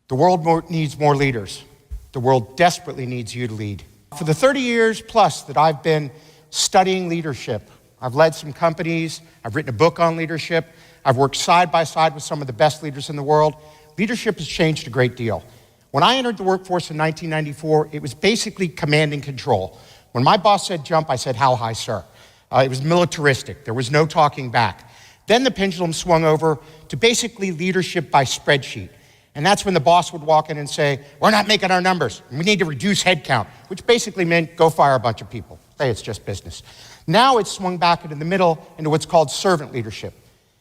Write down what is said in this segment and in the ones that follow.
The world needs more leaders. The world desperately needs you to lead. For the 30 years plus that I've been studying leadership, I've led some companies, I've written a book on leadership, I've worked side by side with some of the best leaders in the world. Leadership has changed a great deal. When I entered the workforce in 1994, it was basically command and control. When my boss said jump, I said, how high, sir? It was militaristic. There was no talking back. Then the pendulum swung over to basically leadership by spreadsheet. And that's when the boss would walk in and say, we're not making our numbers. We need to reduce headcount, which basically meant go fire a bunch of people. Hey, it's just business. Now it's swung back into the middle into what's called servant leadership.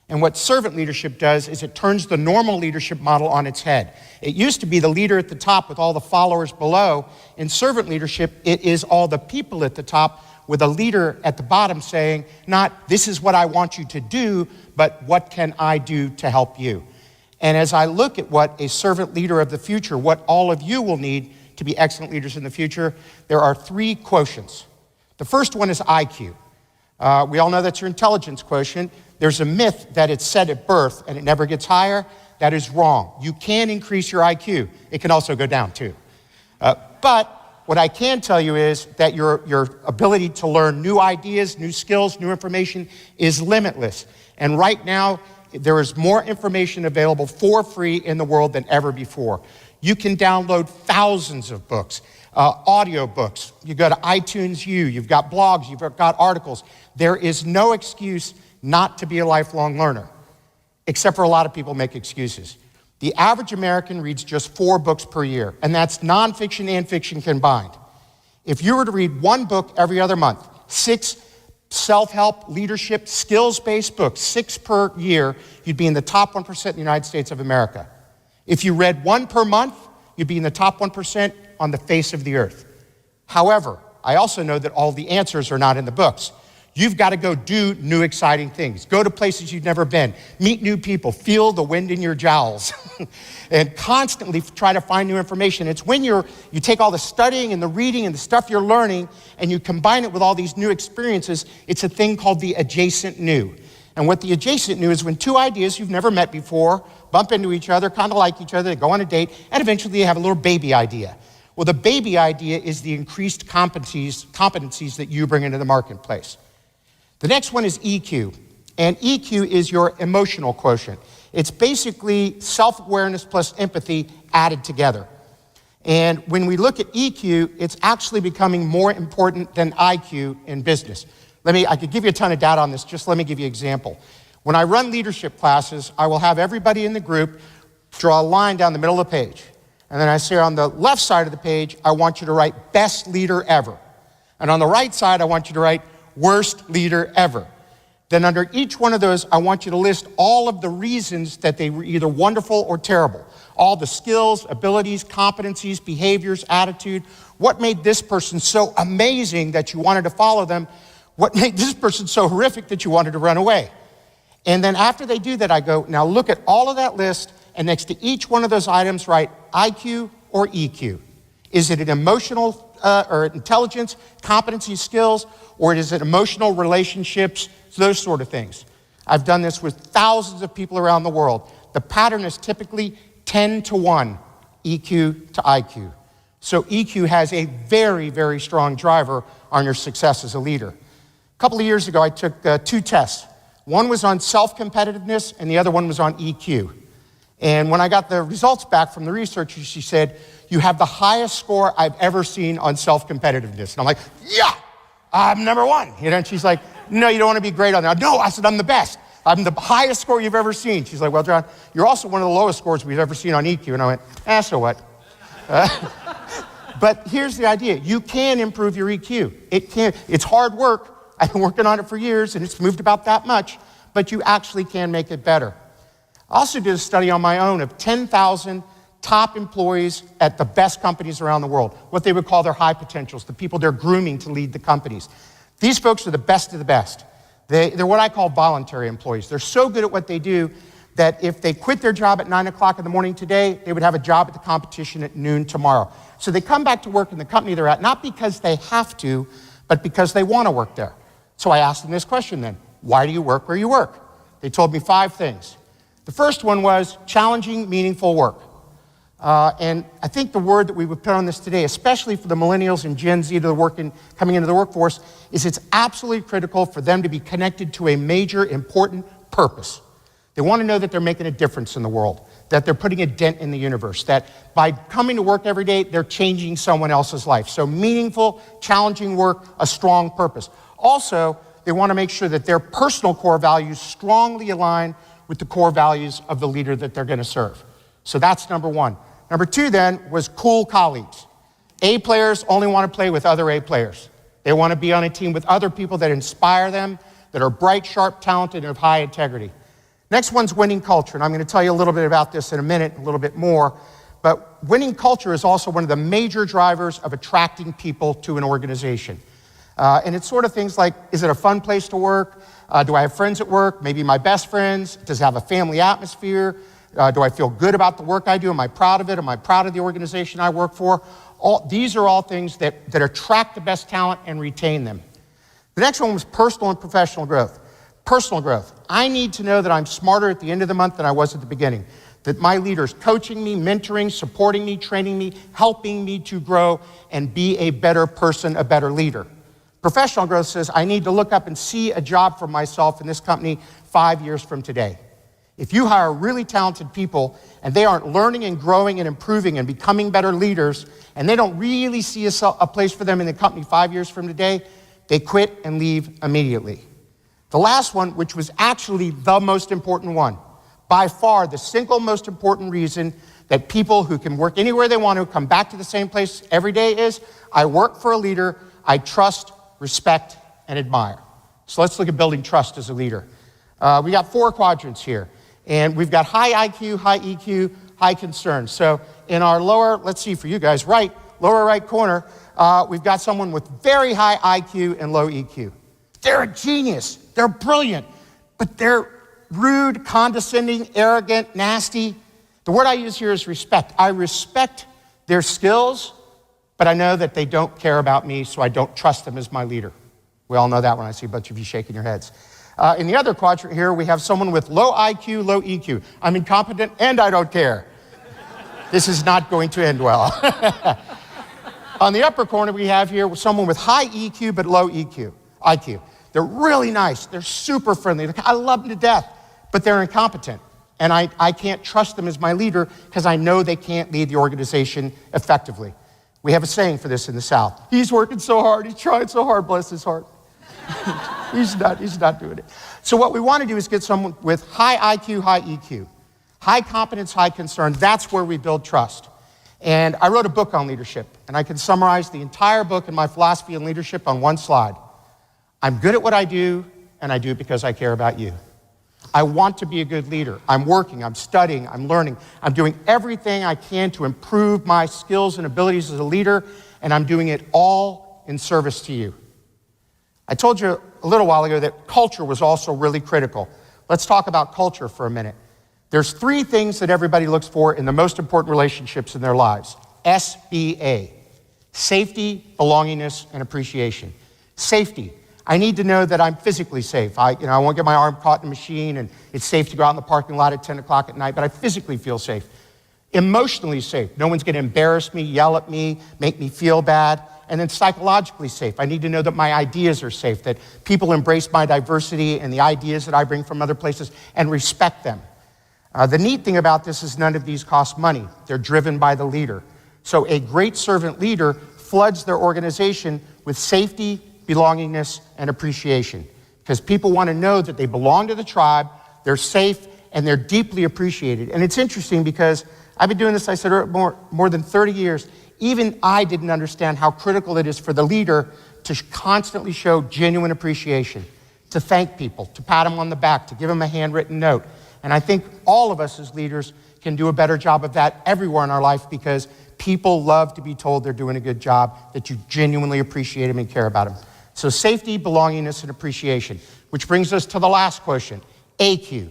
And what servant leadership does is it turns the normal leadership model on its head. It used to be the leader at the top with all the followers below. In servant leadership, it is all the people at the top with a leader at the bottom saying, not this is what I want you to do, but what can I do to help you? And as I look at what a servant leader of the future, what all of you will need to be excellent leaders in the future, there are 3 quotients. The first one is IQ. We all know that's your intelligence quotient. There's a myth that it's set at birth and it never gets higher. That is wrong. You can increase your IQ. It can also go down too. But what I can tell you is that your ability to learn new ideas, new skills, new information is limitless. And right now, there is more information available for free in the world than ever before. You can download thousands of books, audio books. You go to iTunes U, you've got blogs, you've got articles. There is no excuse not to be a lifelong learner, except for a lot of people make excuses. The average American reads just 4 books per year, and that's nonfiction and fiction combined. If you were to read 1 book every other month, 6 self-help, leadership, skills-based books, 6 per year, you'd be in the top 1% in the United States of America. If you read 1 per month, you'd be in the top 1% on the face of the earth. However, I also know that all the answers are not in the books. You've got to go do new, exciting things. Go to places you've never been. Meet new people. Feel the wind in your jowls. And constantly try to find new information. It's when you take all the studying and the reading and the stuff you're learning and you combine it with all these new experiences, it's a thing called the adjacent new. And what the adjacent new is when 2 ideas you've never met before bump into each other, kind of like each other, they go on a date, and eventually you have a little baby idea. Well, the baby idea is the increased competencies that you bring into the marketplace. The next one is EQ, and EQ is your emotional quotient. It's basically self-awareness plus empathy added together. And when we look at EQ, it's actually becoming more important than IQ in business. I could give you a ton of data on this, just let me give you an example. When I run leadership classes, I will have everybody in the group draw a line down the middle of the page. And then I say on the left side of the page, I want you to write best leader ever. And on the right side, I want you to write worst leader ever. Then under each one of those, I want you to list all of the reasons that they were either wonderful or terrible. All the skills, abilities, competencies, behaviors, attitude. What made this person so amazing that you wanted to follow them? What made this person so horrific that you wanted to run away? And then after they do that, I go, now look at all of that list, and next to each one of those items, write IQ or EQ. Is it an emotional or intelligence, competency, skills, or is it emotional relationships, those sort of things? I've done this with thousands of people around the world. The pattern is typically 10-to-1 EQ to IQ. So EQ has a very, very strong driver on your success as a leader. A couple of years ago, I took 2 tests. One was on self-competitiveness, and the other one was on EQ. And when I got the results back from the researcher, she said, you have the highest score I've ever seen on self-competitiveness. And I'm like, yeah, I'm number 1. And she's like, no, you don't want to be great on that. No, I said, I'm the best. I'm the highest score you've ever seen. She's like, well, John, you're also one of the lowest scores we've ever seen on EQ. And I went, so what? But here's the idea. You can improve your EQ. It's hard work. I've been working on it for years, and it's moved about that much, but you actually can make it better. I also did a study on my own of 10,000 top employees at the best companies around the world, what they would call their high potentials, the people they're grooming to lead the companies. These folks are the best of the best. They're what I call voluntary employees. They're so good at what they do that if they quit their job at 9 o'clock in the morning today, they would have a job at the competition at noon tomorrow. So they come back to work in the company they're at, not because they have to, but because they want to work there. So I asked them this question then, why do you work where you work? They told me 5 things. The first one was challenging, meaningful work. And I think the word that we would put on this today, especially for the millennials and Gen Z that are coming into the workforce, is it's absolutely critical for them to be connected to a major, important purpose. They want to know that they're making a difference in the world, that they're putting a dent in the universe, that by coming to work every day, they're changing someone else's life. So meaningful, challenging work, a strong purpose. Also, they want to make sure that their personal core values strongly align with the core values of the leader that they're going to serve. So that's number one. Number two then was cool colleagues. A players only want to play with other A players. They want to be on a team with other people that inspire them, that are bright, sharp, talented, and of high integrity. Next one's winning culture, and I'm going to tell you a little bit about this in a minute, a little bit more. But winning culture is also one of the major drivers of attracting people to an organization. And it's sort of things like, is it a fun place to work? Do I have friends at work? Maybe my best friends? Does it have a family atmosphere? Do I feel good about the work I do? Am I proud of it? Am I proud of the organization I work for? These are all things that attract the best talent and retain them. The next one was personal and professional growth. Personal growth. I need to know that I'm smarter at the end of the month than I was at the beginning. That my leader's coaching me, mentoring, supporting me, training me, helping me to grow and be a better person, a better leader. Professional growth says I need to look up and see a job for myself in this company 5 years from today. If you hire really talented people and they aren't learning and growing and improving and becoming better leaders, and they don't really see a place for them in the company 5 years from today, they quit and leave immediately. The last one, which was actually the most important one, by far the single most important reason that people who can work anywhere they want to come back to the same place every day is, I work for a leader I trust, respect, and admire. So let's look at building trust as a leader. We got 4 quadrants here, and we've got high IQ, high EQ, high concern. So in our lower, let's see for you guys, lower right corner, we've got someone with very high IQ and low EQ. They're a genius, they're brilliant, but they're rude, condescending, arrogant, nasty. The word I use here is respect. I respect their skills, but I know that they don't care about me, so I don't trust them as my leader. We all know that when I see a bunch of you shaking your heads. In the other quadrant here, we have someone with low IQ, low EQ. I'm incompetent and I don't care. This is not going to end well. On the upper corner, we have here someone with high EQ but low IQ. They're really nice. They're super friendly. I love them to death, but they're incompetent. And I can't trust them as my leader because I know they can't lead the organization effectively. We have a saying for this in the South. He's working so hard. He's trying so hard. Bless his heart. He's not doing it. So what we want to do is get someone with high IQ, high EQ, high competence, high concern. That's where we build trust. And I wrote a book on leadership, and I can summarize the entire book and my philosophy on leadership on one slide. I'm good at what I do, and I do it because I care about you. I want to be a good leader. I'm working, I'm studying, I'm learning. I'm doing everything I can to improve my skills and abilities as a leader, and I'm doing it all in service to you. I told you a little while ago that culture was also really critical. Let's talk about culture for a minute. There's 3 things that everybody looks for in the most important relationships in their lives. SBA, safety, belongingness, and appreciation. Safety. I need to know that I'm physically safe. I won't get my arm caught in a machine, and it's safe to go out in the parking lot at 10 o'clock at night, but I physically feel safe. Emotionally safe. No one's going to embarrass me, yell at me, make me feel bad. And then psychologically safe. I need to know that my ideas are safe, that people embrace my diversity and the ideas that I bring from other places and respect them. The neat thing about this is none of these cost money. They're driven by the leader. So a great servant leader floods their organization with safety, belongingness, and appreciation. Because people want to know that they belong to the tribe, they're safe, and they're deeply appreciated. And it's interesting because I've been doing this, I said, more than 30 years. Even I didn't understand how critical it is for the leader to constantly show genuine appreciation, to thank people, to pat them on the back, to give them a handwritten note. And I think all of us as leaders can do a better job of that everywhere in our life because people love to be told they're doing a good job, that you genuinely appreciate them and care about them. So safety, belongingness, and appreciation, which brings us to the last quotient, AQ.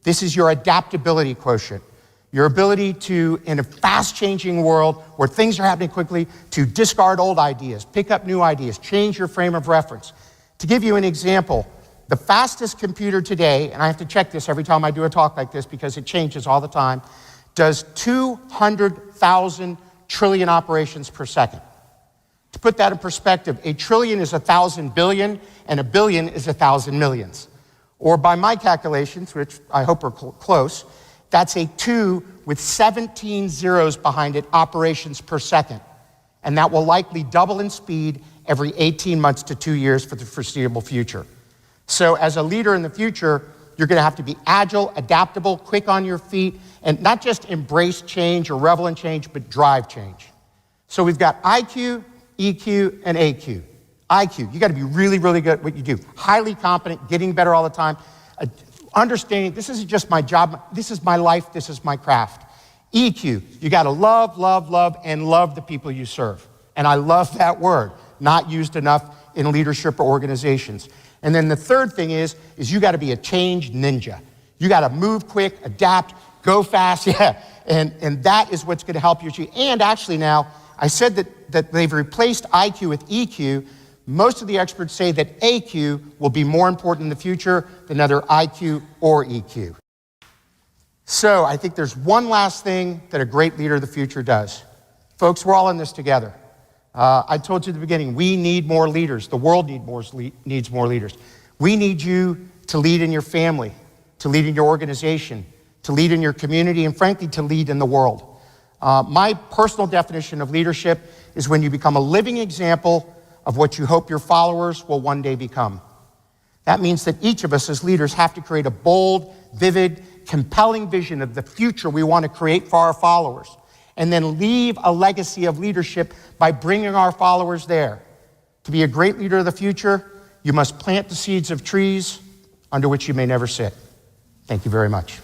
This is your adaptability quotient. Your ability to, in a fast-changing world where things are happening quickly, to discard old ideas, pick up new ideas, change your frame of reference. To give you an example, the fastest computer today, and I have to check this every time I do a talk like this because it changes all the time, does 200,000 trillion operations per second. To put that in perspective, a trillion is 1,000 billion, and a billion is 1,000 millions. Or by my calculations, which I hope are close, that's a 2 with 17 zeros behind it, operations per second. And that will likely double in speed every 18 months to 2 years for the foreseeable future. So as a leader in the future, you're going to have to be agile, adaptable, quick on your feet, and not just embrace change or revel in change, but drive change. So we've got IQ, EQ, and AQ. IQ, you got to be really, really good at what you do. Highly competent, getting better all the time. Understanding this isn't just my job, this is my life, this is my craft. EQ, you got to love, love, love, and love the people you serve. And I love that word, not used enough in leadership or organizations. And then the third thing is you got to be a change ninja. You got to move quick, adapt, go fast, yeah. And that is what's going to help you achieve. And actually now, I said that they've replaced IQ with EQ. Most of the experts say that AQ will be more important in the future than either IQ or EQ. So I think there's one last thing that a great leader of the future does. Folks, we're all in this together. I told you at the beginning, we need more leaders. The world needs more leaders. We need you to lead in your family, to lead in your organization, to lead in your community, and frankly, to lead in the world. My personal definition of leadership is when you become a living example of what you hope your followers will one day become. That means that each of us as leaders have to create a bold, vivid, compelling vision of the future we want to create for our followers, and then leave a legacy of leadership by bringing our followers there. To be a great leader of the future, you must plant the seeds of trees under which you may never sit. Thank you very much.